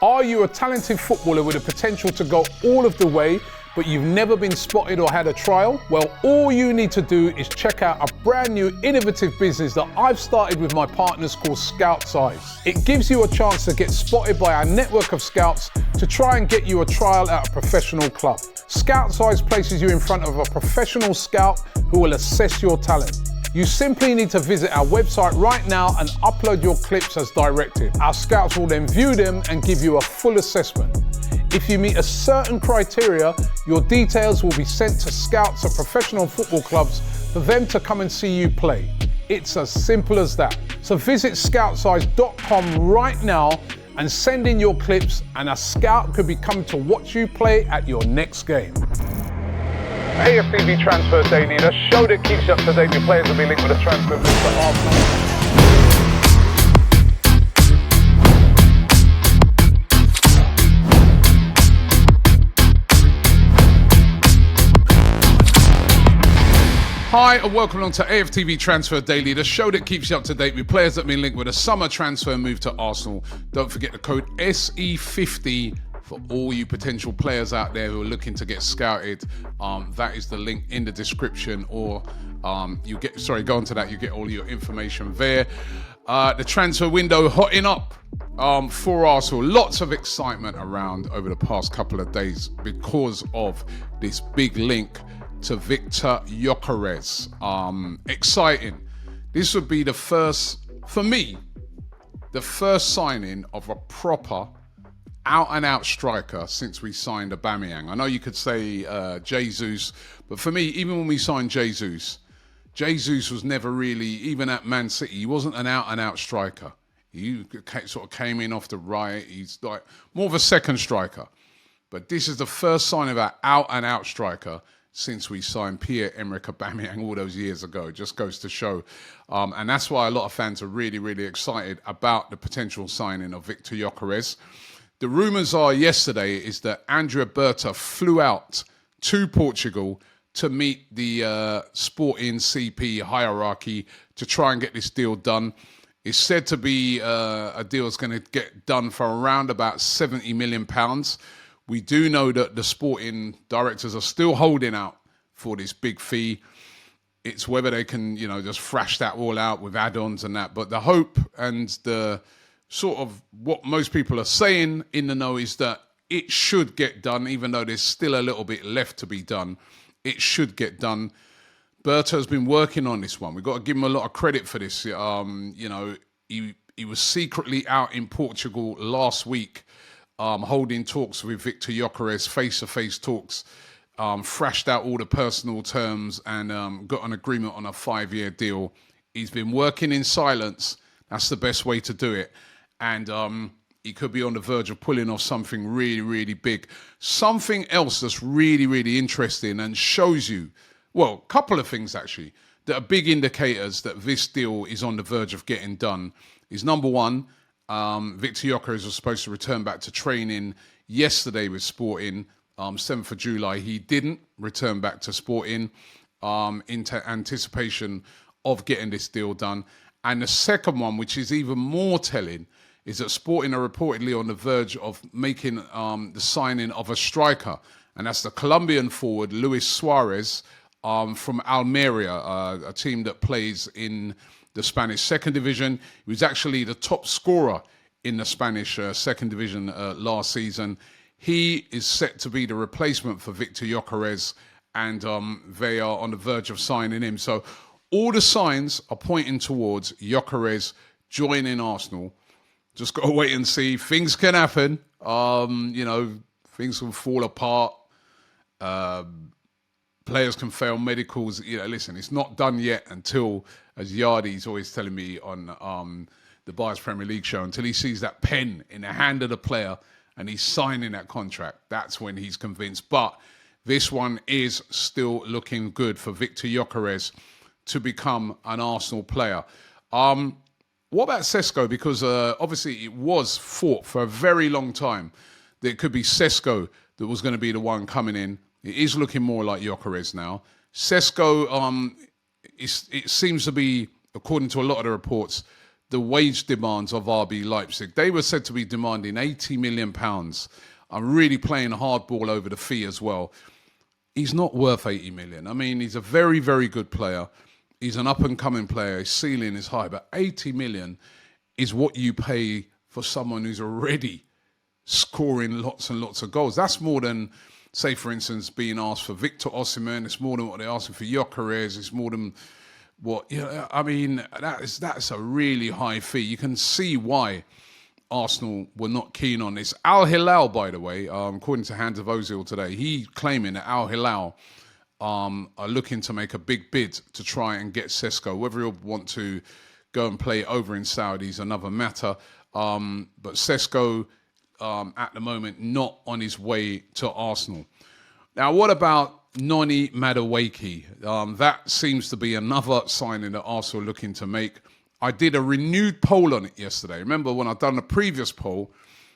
Are you a talented footballer with the potential to go all of the way, but you've never been spotted or had a trial? Well, all you need to do is check out a brand new innovative business that I've started with my partners called Scout Size. It gives you a chance to get spotted by our network of scouts to try and get you a trial at a professional club. Scout Size places you in front of a professional scout who will assess your talent. You simply need to visit our website right now and upload your clips as directed. Our scouts will then view them and give you a full assessment. If you meet a certain criteria, your details will be sent to scouts at professional football clubs for them to come and see you play. It's as simple as that. So visit scoutsize.com right now and send in your clips, and a scout could be coming to watch you play at your next game. AFTV Transfer Daily, the show that keeps you up to date with players that will be linked with a transfer move to Arsenal. Hi and welcome along to AFTV Transfer Daily, the show that keeps you up to date with players that have been linked with a summer transfer move to Arsenal. Don't forget the code SE50 for all you potential players out there who are looking to get scouted. That is the link in the description, or go onto that, you get all your information there. The transfer window hotting up for Arsenal. Lots of excitement around over the past couple of days because of this big link to Viktor Gyökeres. Exciting. This would be the first signing of a proper out-and-out striker since we signed Aubameyang. I know you could say Jesus, but for me, even when we signed Jesus was never really, even at Man City, he wasn't an out-and-out striker. He sort of came in off the right. He's like more of a second striker. But this is the first sign of our out-and-out striker since we signed Pierre-Emerick Aubameyang all those years ago. It just goes to show. And that's why a lot of fans are really, really excited about the potential signing of Viktor Gyökeres. The rumours are yesterday is that Berta flew out to Portugal to meet the Sporting CP hierarchy to try and get this deal done. It's said to be a deal that's going to get done for around about £70 million. We do know that the Sporting directors are still holding out for this big fee. It's whether they can, just thrash that all out with add-ons and that. But the hope and the sort of what most people are saying in the know is that it should get done, even though there's still a little bit left to be done. It should get done. Berta has been working on this one. We've got to give him a lot of credit for this. He was secretly out in Portugal last week, holding talks with Viktor Gyökeres, face-to-face talks, thrashed out all the personal terms and got an agreement on a 5-year deal. He's been working in silence. That's the best way to do it. And he could be on the verge of pulling off something really, really big. Something else that's really, really interesting and shows you, well, a couple of things actually, that are big indicators that this deal is on the verge of getting done is number one, Viktor Gyökeres was supposed to return back to training yesterday with Sporting, 7th of July. He didn't return back to Sporting into anticipation of getting this deal done. And the second one, which is even more telling, is that Sporting are reportedly on the verge of making the signing of a striker. And that's the Colombian forward, Luis Suarez, from Almeria, a team that plays in the Spanish second division. He was actually the top scorer in the Spanish second division last season. He is set to be the replacement for Viktor Gyökeres, and they are on the verge of signing him. So all the signs are pointing towards Gyokeres joining Arsenal. Just got to wait and see. Things can happen. Things will fall apart. Players can fail medicals. Listen, it's not done yet until, as Yardi's always telling me on the Buyers Premier League show, until he sees that pen in the hand of the player and he's signing that contract. That's when he's convinced. But this one is still looking good for Viktor Gyökeres to become an Arsenal player. What about Šeško? Because obviously it was thought for a very long time that it could be Šeško that was going to be the one coming in. It is looking more like Gyokeres now. Šeško, it seems to be, according to a lot of the reports, the wage demands of RB Leipzig. They were said to be demanding £80 million. I'm really playing hardball over the fee as well. He's not worth 80 million. I mean, he's a very, very good player. He's an up-and-coming player. His ceiling is high, but 80 million is what you pay for someone who's already scoring lots and lots of goals. That's more than, say, for instance, being asked for Victor Osimhen. It's more than what they're asking for Gyokeres. It's more than what, I mean, that's a really high fee. You can see why Arsenal were not keen on this. Al Hilal, by the way, according to Hands of Ozil today, he claiming that Al Hilal are looking to make a big bid to try and get Šeško. Whether he'll want to go and play over in Saudi is another matter. But Šeško, at the moment, not on his way to Arsenal. Now, what about Noni Madueke? That seems to be another signing that Arsenal are looking to make. I did a renewed poll on it yesterday. Remember when I'd done the previous poll,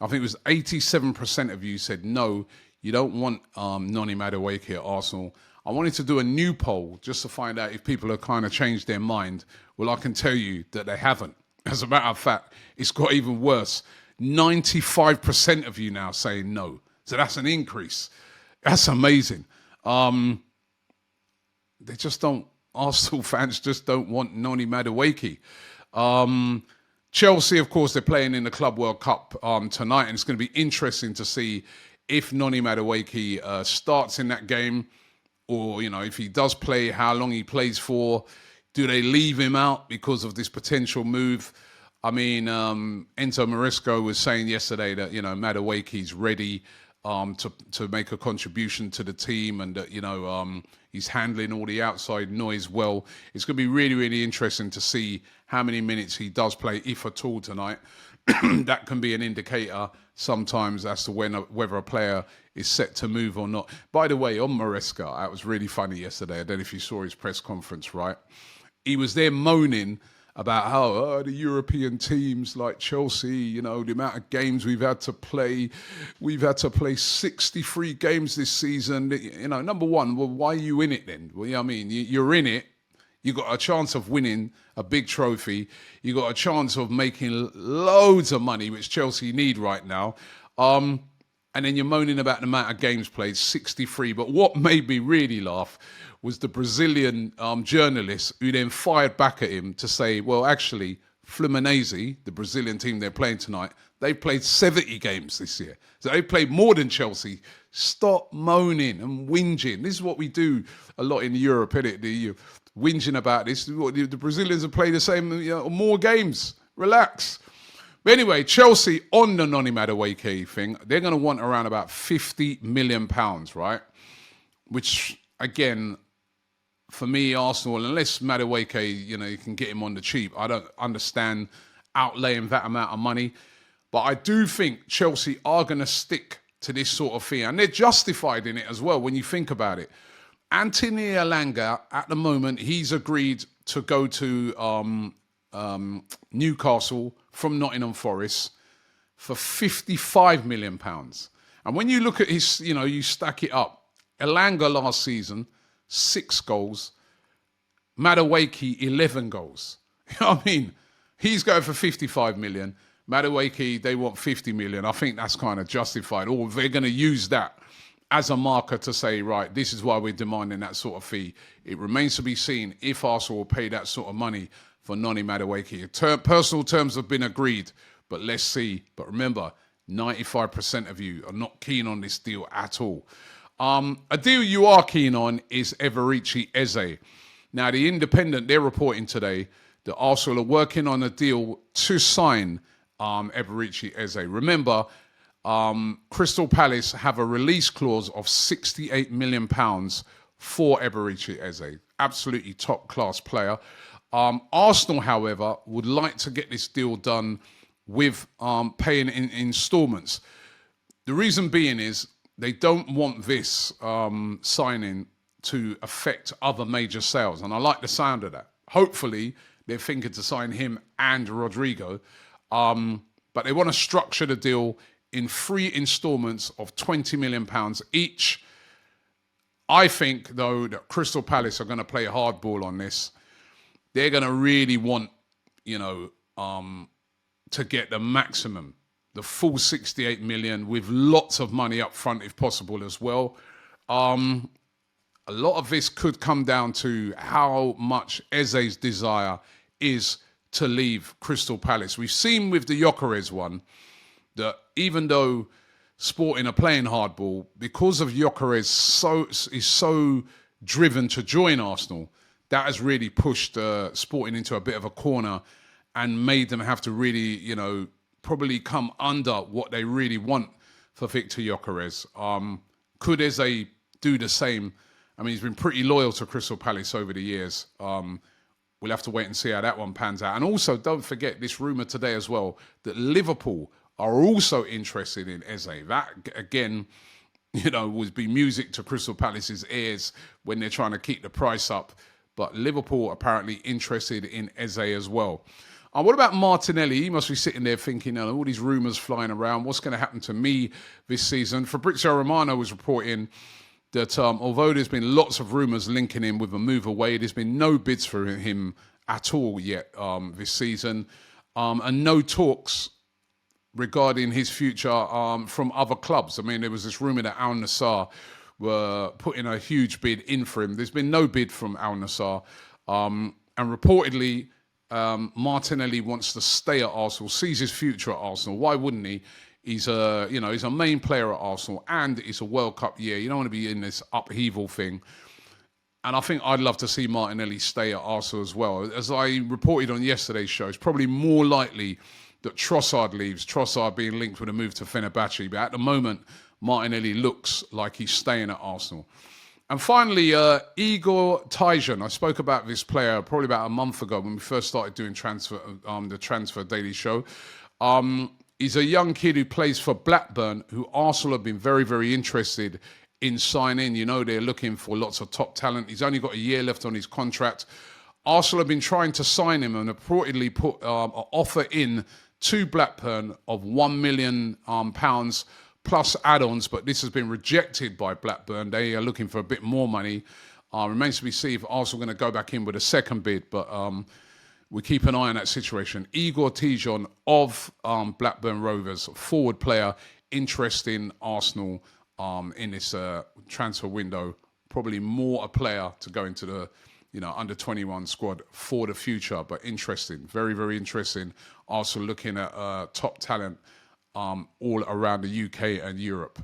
I think it was 87% of you said no, you don't want Noni Madueke at Arsenal. I wanted to do a new poll just to find out if people have kind of changed their mind. Well, I can tell you that they haven't. As a matter of fact, it's got even worse. 95% of you now saying no. So that's an increase. That's amazing. They just don't, Arsenal fans just don't want Noni Madueke. Chelsea, of course, they're playing in the Club World Cup tonight, and it's going to be interesting to see if Noni Madueke starts in that game, or, if he does play, how long he plays for. Do they leave him out because of this potential move? I mean, Enzo Maresco was saying yesterday that, Madueke's ready to make a contribution to the team, and that, he's handling all the outside noise well. It's going to be really, really interesting to see how many minutes he does play, if at all, tonight. That can be an indicator sometimes as to whether a player is set to move or not. By the way, on Maresca, that was really funny yesterday. I don't know if you saw his press conference, right? He was there moaning about how the European teams like Chelsea, the amount of games we've had to play. We've had to play 63 games this season. Number one, well, why are you in it then? Well, you're in it. You got a chance of winning a big trophy. You got a chance of making loads of money, which Chelsea need right now. And then you're moaning about the amount of games played, 63. But what made me really laugh was the Brazilian journalist who then fired back at him to say, well, actually, Fluminense, the Brazilian team they're playing tonight, they've played 70 games this year. So they've played more than Chelsea. Stop moaning and whinging. This is what we do a lot in Europe, isn't it? Whinging about this. The Brazilians have played the same, more games. Relax. But anyway, Chelsea on the Noni Madueke thing, they're going to want around about £50 million, right? Which, again, for me, Arsenal, unless Madueke, you can get him on the cheap, I don't understand outlaying that amount of money. But I do think Chelsea are going to stick to this sort of fee. And they're justified in it as well when you think about it. Anthony Elanga, at the moment, he's agreed to go to Newcastle from Nottingham Forest for £55 million. And when you look at his, you stack it up, Elanga last season, 6 goals, Madueke, 11 goals. He's going for 55 million. Madueke, they want 50 million. I think that's kind of justified. Or they're going to use that as a marker to say, right, this is why we're demanding that sort of fee. It remains to be seen if Arsenal will pay that sort of money for Noni Madueke. Personal terms have been agreed, but let's see. But remember, 95% of you are not keen on this deal at all. A deal you are keen on is Eberechi Eze. Now, The Independent, they're reporting today that Arsenal are working on a deal to sign Eberechi Eze. Remember, Crystal Palace have a release clause of £68 million for Eberechi Eze. Absolutely top-class player. Arsenal, however, would like to get this deal done with paying in instalments. The reason being is they don't want this signing to affect other major sales. And I like the sound of that. Hopefully, they're thinking to sign him and Rodrigo. But they want to structure the deal in 3 instalments of £20 million each. I think, though, that Crystal Palace are going to play hardball on this. They're going to really want, to get the maximum, the full 68 million with lots of money up front if possible as well. A lot of this could come down to how much Eze's desire is to leave Crystal Palace. We've seen with the Gyokeres one that even though Sporting are playing hardball, because of Gyokeres is so driven to join Arsenal, that has really pushed Sporting into a bit of a corner and made them have to really, probably come under what they really want for Viktor Gyökeres. Could Eze do the same? I mean, he's been pretty loyal to Crystal Palace over the years. We'll have to wait and see how that one pans out. And also, don't forget this rumour today as well, that Liverpool are also interested in Eze. That, again, would be music to Crystal Palace's ears when they're trying to keep the price up. But Liverpool apparently interested in Eze as well. What about Martinelli? He must be sitting there thinking, all these rumours flying around. What's going to happen to me this season? Fabrizio Romano was reporting that although there's been lots of rumours linking him with a move away, there's been no bids for him at all yet this season. And no talks regarding his future from other clubs. I mean, there was this rumour that Al Nassr were putting a huge bid in for him. There's been no bid from Al Nassr. And reportedly, Martinelli wants to stay at Arsenal, sees his future at Arsenal. Why wouldn't he? He's a main player at Arsenal, and it's a World Cup year. You don't want to be in this upheaval thing. And I think I'd love to see Martinelli stay at Arsenal as well. As I reported on yesterday's show, it's probably more likely that Trossard leaves. Trossard being linked with a move to Fenerbahce, but at the moment, Martinelli looks like he's staying at Arsenal. And finally, Igor Tyjon. I spoke about this player probably about a month ago when we first started doing the Transfer Daily Show. He's a young kid who plays for Blackburn, who Arsenal have been very, very interested in signing. They're looking for lots of top talent. He's only got a year left on his contract. Arsenal have been trying to sign him and reportedly put an offer in to Blackburn of £1 million plus add-ons, but this has been rejected by Blackburn. They are looking for a bit more money. Remains to be seen if Arsenal are going to go back in with a second bid, but we keep an eye on that situation. Igor Tyjon of Blackburn Rovers, forward player, interest in Arsenal in this transfer window. Probably more a player to go into the under 21 squad for the future, but interesting, very, very interesting. Arsenal looking at top talent all around the UK and Europe.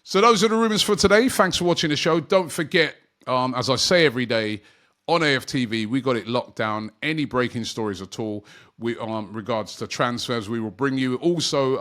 So those are the rumours for today. Thanks for watching the show. Don't forget, as I say every day, on AFTV, we got it locked down. Any breaking stories at all regards to transfers, we will bring you. Also,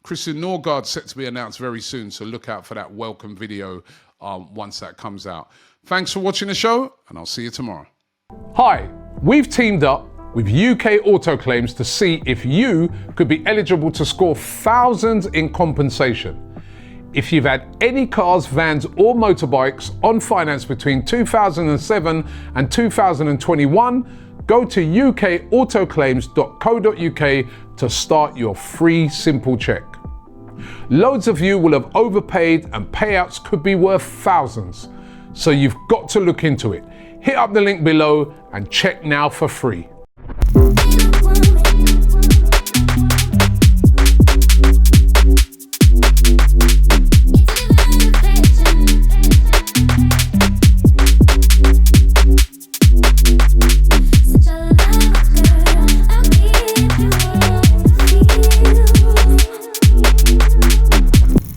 Christian Norgard set to be announced very soon, so look out for that welcome video once that comes out. Thanks for watching the show, and I'll see you tomorrow. Hi, we've teamed up with UK Auto Claims to see if you could be eligible to score thousands in compensation. If you've had any cars, vans or motorbikes on finance between 2007 and 2021, go to ukautoclaims.co.uk to start your free simple check. Loads of you will have overpaid and payouts could be worth thousands, so you've got to look into it. Hit up the link below and check now for free.